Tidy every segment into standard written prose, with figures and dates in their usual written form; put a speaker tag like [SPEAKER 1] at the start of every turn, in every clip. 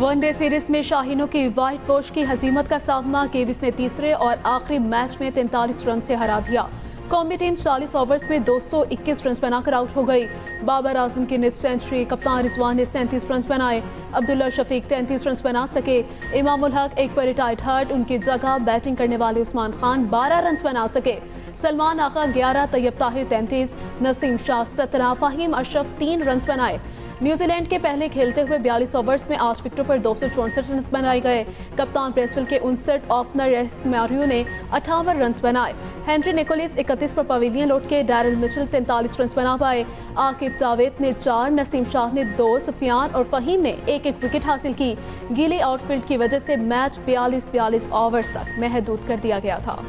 [SPEAKER 1] One day series में शाहीनों की white wash की हजीमत का सामना केविस ने तीसरे और आखिरी मैच में 43 रन से हरा दिया। कौमी टीम 40 ओवर्स में 221 रन बनाकर आउट हो गई। बाबर आजम की निस्फ सेंचुरी, कप्तान रिजवान ने 37 रन बनाए। अब्दुल्ला शफीक 33 रन बना सके। इमामुल हक एक पर रिटायर्ड हर्ट, उनकी जगह बैटिंग करने वाले उस्मान खान 12 रन बना सके। सलमान आगा 11, तैयब ताहिर 33, नसीम शाह 17, फहीम अशरफ 3 रन बनाए। न्यूजीलैंड के पहले खेलते हुए 42 ओवर्स में 8 विकेटों पर 264 रन बनाए गए। कप्तान प्रेसविल के 59, ओपनर एस मैरियो ने 58 रन बनाए। हेनरी निकोलस 31 पर पवेलियन लौट के। डैरिल मिचेल 43 रन बना पाए। आकिब जावेद ने 4, नसीम शाह ने 2, सुफियान और फहीम ने एक विकेट हासिल की। गीली आउटफील्ड की वजह से मैच 42 ओवर्स तक महदूद कर दिया गया था।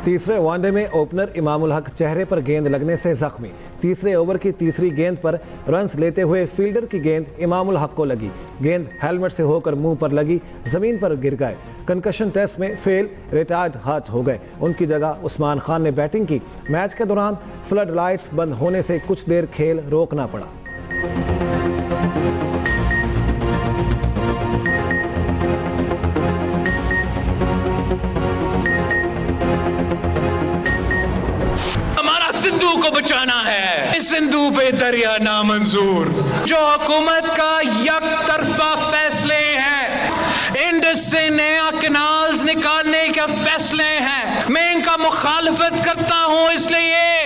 [SPEAKER 2] तीसरे वनडे में ओपनर इमामुल हक चेहरे पर गेंद लगने से जख्मी। तीसरे ओवर की तीसरी गेंद पर रन्स लेते हुए फील्डर की गेंद इमामुल हक को लगी। गेंद हेलमेट से होकर मुंह पर लगी, जमीन पर गिर गए। कंकशन टेस्ट में फेल, रिटायर्ड हर्ट हो गए। उनकी जगह उस्मान खान ने बैटिंग की। मैच के दौरान फ्लड लाइट्स बंद होने से कुछ देर खेल रोकना पड़ा।
[SPEAKER 3] सिंधु को बचाना है। इस सिंधु पे दरिया नामंजूर। जो हुकूमत का यकतरफा फैसले हैं, इंडस से नया कैनाल्स निकालने के फैसले हैं, मैं इनका मुखालफत करता हूं। इसलिए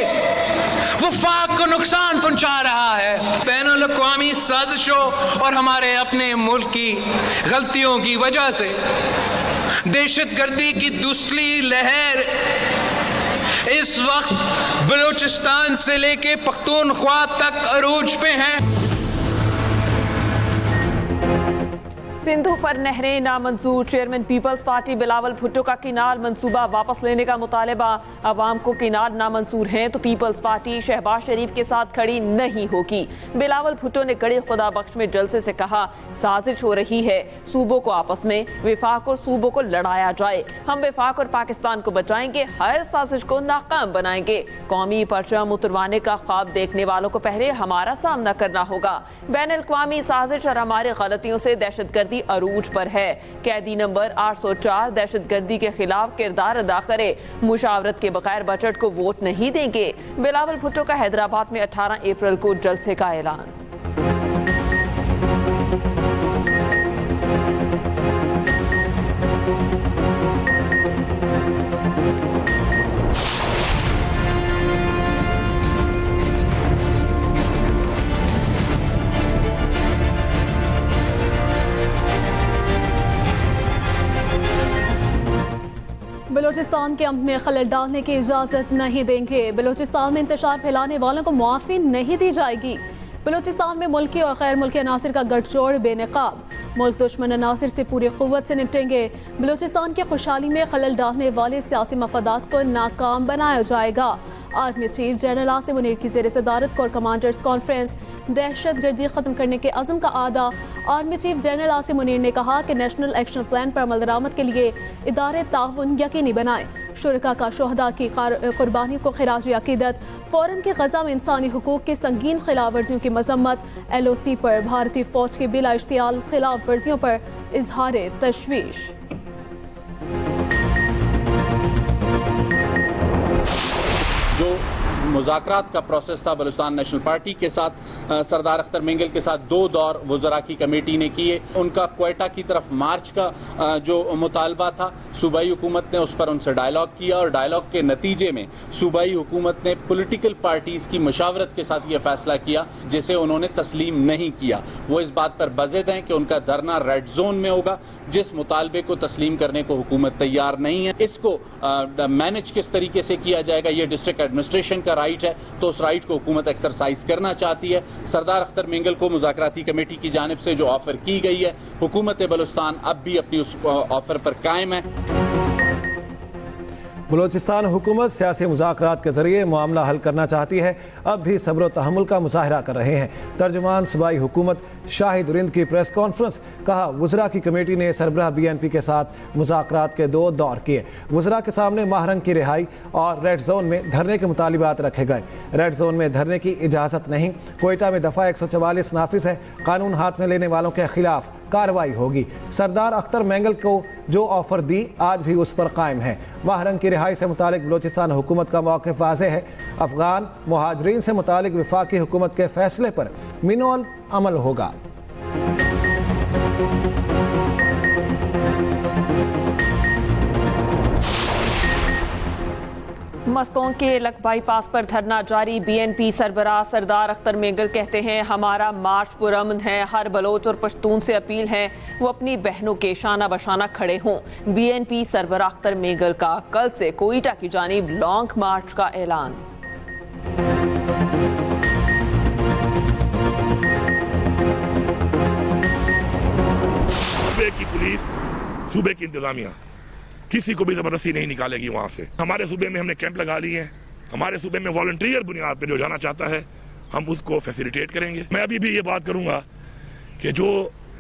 [SPEAKER 3] वफाक को नुकसान पहुंचा रहा है। बैनुल अक़वामी साजिशों और हमारे अपने मुल्क की गलतियों की वजह से दहशतगर्दी की दूसरी लहर इस वक्त बलूचिस्तान से लेके पख्तूनख्वा तक अरूज पे है।
[SPEAKER 4] सिंधु पर नहरें नामंजूर। Chairman Peoples Party Bilawal Bhutto का किनाल मंसूबा वापस लेने का मुतालबा। अवाम को किनाल नामंजूर हैं तो पीपल्स पार्टी शहबाज शरीफ के साथ खड़ी नहीं होगी। बिलावल भुट्टो ने कड़ी खुदा बख्श में जलसे से कहा, साजिश हो रही है, सूबों को आपस में, विफाक और सूबों को लड़ाया जाए। हम विफाक और पाकिस्तान को बचाएंगे, हर साजिश को नाकाम बनाएंगे। कौमी परचम उतरवाने का ख्वाब देखने वालों को पहले हमारा सामना करना होगा। बैन अल-अक़वामी साजिश और हमारी गलतियों से दहशतगर्दी अरूज पर है। कैदी नंबर 804 दहशतगर्दी के खिलाफ किरदार अदा करे। मुशावरत के बगैर बजट को वोट नहीं देंगे। बिलावल भुट्टो का हैदराबाद में 18 अप्रैल को जलसे का ऐलान।
[SPEAKER 1] बलूचिस्तान के अमन में खलल डालने की इजाज़त नहीं देंगे। बलूचिस्तान में इंतशार फैलाने वालों को मुआफ़ी नहीं दी जाएगी। बलूचिस्तान में मुल्की और गैर मुल्की अनासिर का गठजोड़ बेनकाब। मुल्क दुश्मन अनासिर से पूरी क़ुव्वत से निपटेंगे। बलूचिस्तान की खुशहाली में खलल डालने वाले सियासी मफादात को नाकाम बनाया जाएगा। Army chief general Asim Munir की ज़ेर सदारत कोर कमांडर्स कॉन्फ्रेंस। दहशतगर्दी ख़त्म करने के अज़म का आदा। Army chief general Asim Munir ने कहा कि नेशनल एक्शन प्लान पर अमल दरामद के लिए इदारे ताउन यकीनी बनाएं। शुरका का शोहदा की कुर्बानियों को खिराज अकीदत। फ़ौरन के गज़ा में इंसानी हुकूक की संगीन खिलाफ वर्जियों की मजम्मत। LOC पर भारतीय फ़ौज के बिला इश्तियाल खिलाफ वर्जियों पर इजहार तशवीश।
[SPEAKER 5] जो मुज़ाकरात का प्रोसेस था बलूचिस्तान नेशनल पार्टी के साथ, सरदार अख्तर मिंगल के साथ 2 दौर वज़रा की कमेटी ने किए। उनका क्वेटा की तरफ मार्च का जो मुतालबा था, सूबाई हुकूमत ने उस पर उनसे डायलॉग किया और डायलॉग के नतीजे में सूबाई हुकूमत ने पॉलिटिकल पार्टीज की मशावरत के साथ यह फैसला किया, जिसे उन्होंने तस्लीम नहीं किया। वो इस बात पर बज़िद हैं कि उनका धरना रेड जोन में होगा। जिस मुतालबे को तस्लीम करने को हुकूमत तैयार नहीं है, इसको मैनेज किस तरीके से किया जाएगा, ये डिस्ट्रिक्ट एडमिनिस्ट्रेशन का राइट है, तो उस राइट को हुकूमत एक्सरसाइज करना चाहती है। सरदार अख्तर मिंगल को मुज़ाकराती कमेटी की जानिब से जो ऑफर की गई है, हुकूमत बलूचिस्तान अब भी अपनी उस ऑफर पर कायम है।
[SPEAKER 2] बलूचिस्तान हुकूमत सियासी मुज़ाकरात के जरिए मामला हल करना चाहती है, अब भी सब्र व तहम्मुल का मुजाहरा कर रहे हैं। तर्जुमान सूबाई हुकूमत शाहिद रिंद की प्रेस कॉन्फ्रेंस, कहा वज़रा की कमेटी ने सरबराह BNP के साथ मुज़ाकरात के 2 दौर किए। वज़रा के सामने माहरंग की रिहाई और रेड जोन में धरने के मुतालिबात रखे गए। रेड जोन में धरने की इजाज़त नहीं। कोयटा में दफ़ा 144 नाफिज है। कानून हाथ में लेने वालों के खिलाफ कार्रवाई होगी। सरदार अख्तर मेंगल को जो ऑफर दी आज भी उस पर कायम है। माहरंग की रिहाई से मुतालिक बलूचिस्तान हुकूमत का मौक़िफ़ वाज़ेह है। अफगान मुहाजिरीन से मुतालिक वफाकी हुकूमत के फैसले पर मिनोल अमल होगा।
[SPEAKER 4] मस्तों के लक बाईपास पर धरना जारी। BNP सरबराह सरदार अख्तर मेंगल कहते हैं हमारा मार्च पुरअमन है। हर बलोच और पश्तून से अपील है वो अपनी बहनों के शाना बशाना खड़े हों। BNP सरबराह अख्तर मेंगल का कल से कोयटा की जानिब लॉन्ग मार्च का ऐलान।
[SPEAKER 6] सूबे की पुलिस, सूबे की इंतजामिया किसी को भी जबरदस्ती नहीं निकालेगी वहां से। हमारे सूबे में हमने कैंप लगा लिए हैं। हमारे सूबे में वॉलंटियर बुनियाद पर जो जाना चाहता है हम उसको फैसिलिटेट करेंगे। मैं अभी भी ये बात करूंगा कि जो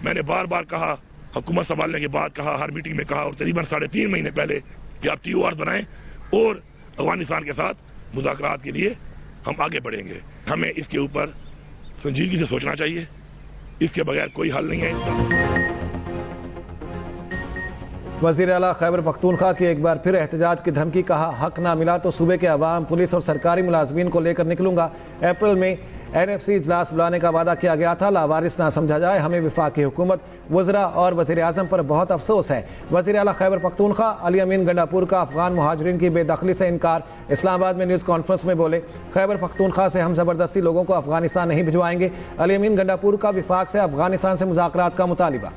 [SPEAKER 6] मैंने बार बार कहा, हुकूमत संभालने के बाद कहा, हर मीटिंग में कहा और तकरीबन 3.5 महीने पहले कि आप TOR बनाएं और अफगानिस्तान के साथ मुज़ाकरात के लिए हम आगे बढ़ेंगे। हमें इसके ऊपर संजीदगी से सोचना चाहिए। इसके बगैर कोई हल नहीं है इसका।
[SPEAKER 2] वज़ीर आला खैबर पख्तूनख्वा की एक बार फिर एहतजाज की धमकी, कहा हक ना मिला तो सूबे के अवाम, पुलिस और सरकारी मुलाजमीन को लेकर निकलूंगा। अप्रैल में NFC इजलास बुलाने का वादा किया गया था, लावारिस ना समझा जाए हमें। वफाकी हुकूमत, वज़रा और वज़ीर आज़म पर बहुत अफसोस है। वज़ीर आला खैबर पख्तूनख्वा अली अमीन गंडापुर का अफगान मुहाजिरीन की बेदखली से इनकार। इस्लामाबाद में न्यूज़ कॉन्फ्रेंस में बोले, खैबर पख्तूनख्वा से हम ज़बरदस्ती लोगों को अफगानिस्तान नहीं भिजवाएंगे। अली अमीन गंडापुर का विफाक से अफगानिस्तान से मुज़ाकरात का मुतालिबा।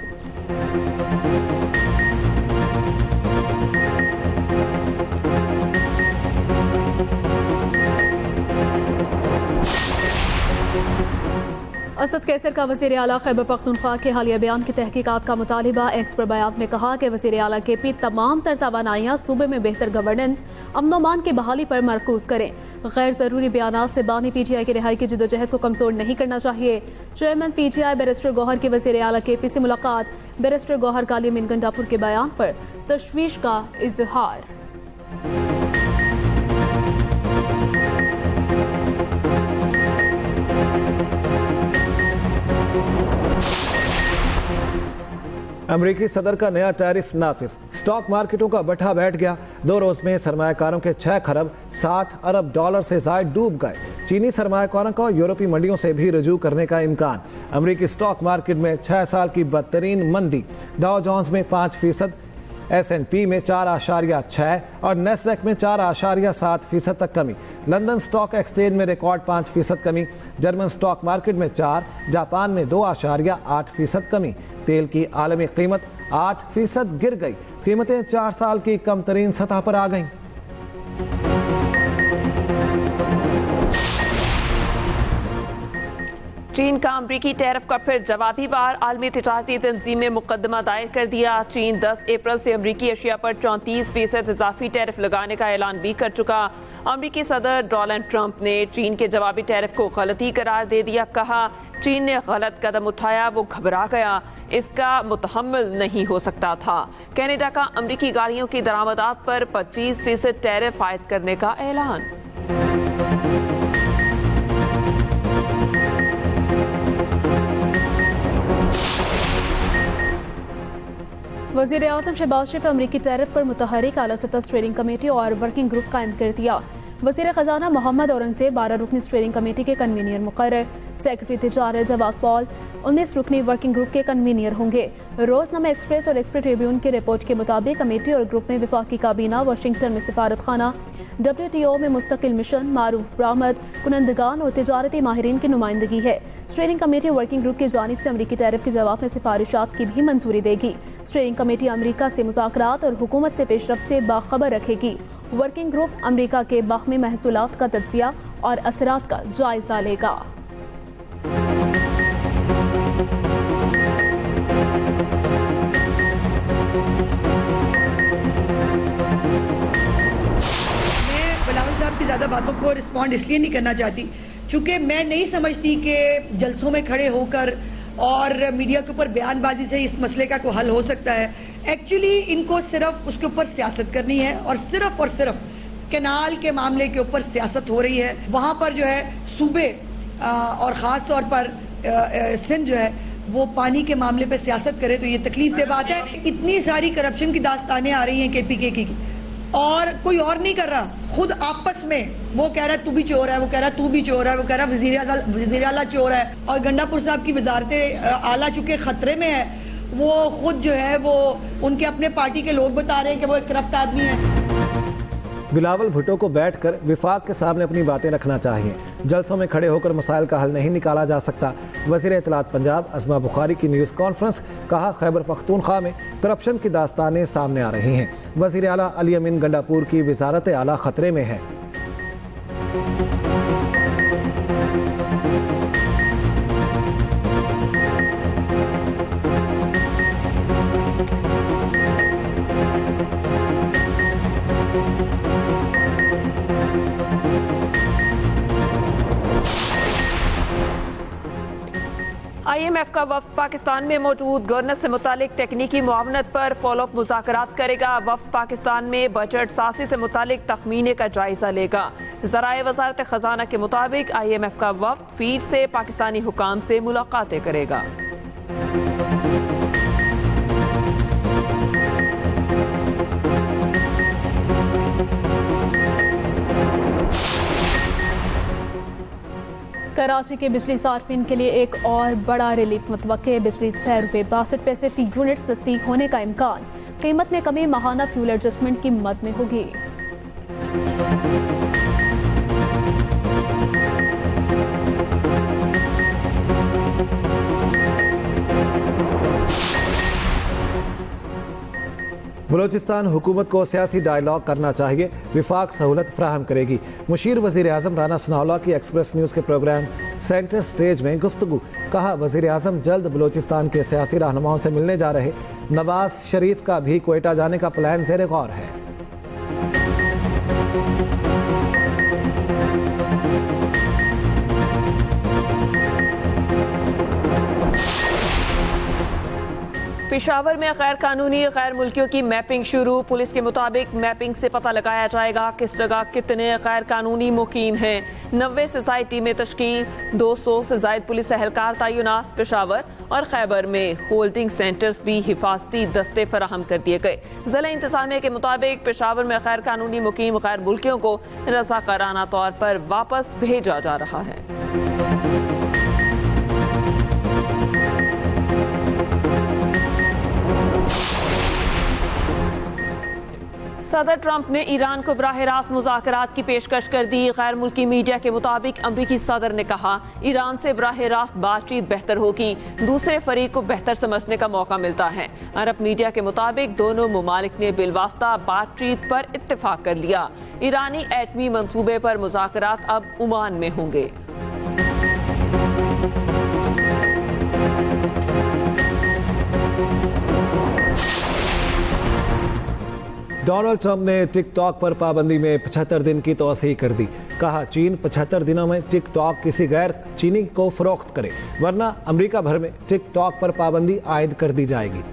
[SPEAKER 1] असद कैसर का वज़ीर आला खैबर पख्तूनख्वा के हालिया बयान की तहकीकात का मुतालिबा। एक्स पर बयान में कहा कि वज़ीर आला KP तमाम तर तवानाइयाँ सूबे में बेहतर गवर्नेंस, अमन मान की बहाली पर मरकूज करें। गैर ज़रूरी बयानात से बानी PTI की रिहाई की जदोजहद को कमज़ोर नहीं करना चाहिए। चेयरमैन PTI बैरिस्टर गौहर की वज़ीर आला KP से मुलाकात। बैरिस्टर गौहर का अली अमीन गंडापुर के बयान पर तशवीश का इजहार।
[SPEAKER 2] अमरीकी सदर का नया टैरिफ नाफिज। स्टॉक मार्केटों का बट्ठा बैठ गया। 2 रोज में सरमायाकारों के 6 खरब 60 अरब डॉलर से ज़ायद डूब गए। चीनी सरमायाकारों को यूरोपीय मंडियों से भी रजू करने का इम्कान। अमरीकी स्टॉक मार्केट में 6 साल की बदतरीन मंदी। डाउ जोन्स में 5%, S&P में 4.6 और नेस्डैक में 4.7% तक कमी। लंदन स्टॉक एक्सचेंज में रिकॉर्ड 5% कमी। जर्मन स्टॉक मार्केट में 4, जापान में 2.8% कमी। तेल की आलमी कीमत 8% गिर गई। कीमतें 4 साल की कम तरीन सतह पर आ गईं।
[SPEAKER 4] चीन का अमरीकी टैरिफ का फिर जवाबी वार। आलमी तिजारती तंजीम में मुकदमा दायर कर दिया। चीन 10 अप्रैल से अमरीकी अशिया पर 34% इजाफी टैरिफ लगाने का ऐलान भी कर चुका। अमरीकी सदर डोनाल्ड ट्रंप ने चीन के जवाबी टैरिफ को गलती करार दे दिया। कहा चीन ने गलत कदम उठाया, वो घबरा गया, इसका मुतहम्मिल नहीं हो सकता था। कनाडा का अमरीकी गाड़ियों की दरामदात पर 25% टैरिफ आयद करने का ऐलान।
[SPEAKER 1] वज़ीर आज़म शहबाज शरीफ अमरीकी टैरिफ पर मुतहरिक आला सतह स्टीयरिंग कमेटी और वर्किंग ग्रुप कायम कर दिया। वज़ीर ख़जाना मोहम्मद औरंगज़ेब 12 रुकनी स्टीयरिंग कमेटी के कन्वीनियर मुकर्रर। सेक्रेटरी तिजारत जवाद पॉल 19 रुकनी वर्किंग ग्रुप के कन्वीनियर होंगे। रोज़नामा एक्सप्रेस और एक्सप्रेस ट्रिब्यून की रिपोर्ट के मुताबिक कमेटी और ग्रुप में वफाकी काबीना, वाशिंगटन में सिफारत खाना, WTO में मुस्तकिल मिशन, मारूफ बरामद कुनंदगान और तिजारती माहिरीन की नुमाइंदगी है। स्टीयरिंग कमेटी वर्किंग ग्रुप की जानिब से अमरीकी टैरिफ के जवाब में सिफारिशात की भी मंजूरी देगी। स्टीयरिंग कमेटी अमरीका से मुज़ाकरात और हुकूमत से पेशरफ्त से बाखबर रखेगी। वर्किंग ग्रुप अमरीका के बाहमी महसूलात का तज्जिया और असरात का जायजा लेगा।
[SPEAKER 7] बातों को रिस्पॉन्ड इसलिए नहीं करना चाहती क्योंकि मैं नहीं समझती कि जलसों में खड़े होकर और मीडिया के ऊपर बयानबाजी से इस मसले का कोई हल हो सकता है। एक्चुअली इनको सिर्फ उसके ऊपर सियासत करनी है और सिर्फ कैनाल के मामले के ऊपर सियासत हो रही है। वहां पर जो है सूबे और ख़ास तौर पर सिंध जो है वो पानी के मामले पे सियासत करे तो ये तकलीफ से बात है। इतनी सारी करप्शन की दास्तानें आ रही हैं KPK की और कोई और नहीं कर रहा, खुद आपस में वो कह रहा है तू भी चोर है, वो कह रहा है तू भी चोर है, वो कह रहा है वज़ीर आला चोर है और गंडापुर साहब की वजारतें आला चुके खतरे में है। वो खुद जो है वो उनके अपने पार्टी के लोग बता रहे हैं कि वो एक करप्ट आदमी है।
[SPEAKER 2] बिलावल भुट्टो को बैठकर विफाक के सामने अपनी बातें रखना चाहिए। जलसों में खड़े होकर मसाइल का हल नहीं निकाला जा सकता। वज़ीर इत्तलात पंजाब अज़मा बुखारी की न्यूज़ कॉन्फ्रेंस, कहा खैबर पख्तूनख्वा में करप्शन की दास्तानें सामने आ रही हैं। वज़ीर आला अली अमीन गंडापुर की वज़ारत आला खतरे में है।
[SPEAKER 4] IMF का वफ्द पाकिस्तान में मौजूद गवर्नर से मुतालिक टेक्निकी मुआवनत पर फॉलोअप मुज़ाकरात करेगा। वफ्द पाकिस्तान में बजट साजी से मुतालिक तखमीने का जायजा लेगा। ज़राए वज़ारत ख़जाना के मुताबिक IMF का वफ्द फीड से पाकिस्तानी हुकाम से मुलाकातें करेगा।
[SPEAKER 1] कराची के बिजली सार्फिन के लिए एक और बड़ा रिलीफ मुतवक्के। बिजली ₹6.62 फी यूनिट सस्ती होने का इम्कान। कीमत में कमी माहाना फ्यूल एडजस्टमेंट की मद में होगी।
[SPEAKER 2] बलोचिस्तान हुकूमत को सियासी डायलॉग करना चाहिए, विफाक सहूलत फ्राहम करेगी। मुशीर वज़ीर आज़म राना सनाउल्लाह की एक्सप्रेस न्यूज़ के प्रोग्राम सेंटर स्टेज में गुफ्तगू, कहा वज़ीर आज़म जल्द बलोचिस्तान के सियासी रहनुमाओं से मिलने जा रहे। नवाज शरीफ का भी क्वेटा जाने का प्लान ज़ेर गौर है।
[SPEAKER 4] पेशावर में गैर कानूनी गैर मुल्कियों की मैपिंग शुरू। पुलिस के मुताबिक मैपिंग से पता लगाया जाएगा किस जगह कितने गैर कानूनी मुकीम हैं। 90 से ज़ायद टीमें तश्कील, 200 से ज़ायद पुलिस एहलकार तैनात। पेशावर और खैबर में होल्डिंग सेंटर्स भी हिफाजती दस्ते फराहम कर दिए गए। ज़िला इंतज़ामिया के मुताबिक पेशावर में गैर कानूनी मुकीम गैर मुल्कियों को रज़ाकाराना तौर पर वापस भेजा जा रहा है। सदर ट्रंप ने ईरान को बराह रास्त मुज़ाकरात की पेशकश कर दी। गैर मुल्की मीडिया के मुताबिक अमरीकी सदर ने कहा ईरान से बराह रास्त बातचीत बेहतर होगी, दूसरे फरीक को बेहतर समझने का मौका मिलता है। अरब मीडिया के मुताबिक दोनों मुमालिक ने बिलवास्ता बातचीत पर इत्तेफाक कर लिया। ईरानी एटमी मंसूबे पर मुज़ाकरात अब ओमान में होंगे।
[SPEAKER 2] डोनाल्ड ट्रंप ने टिकटॉक पर पाबंदी में 75 दिन की तोसी कर दी। कहा चीन 75 दिनों में टिकटॉक किसी गैर चीनी को फरोख्त करे, वरना अमेरिका भर में टिकटॉक पर पाबंदी आयद कर दी जाएगी।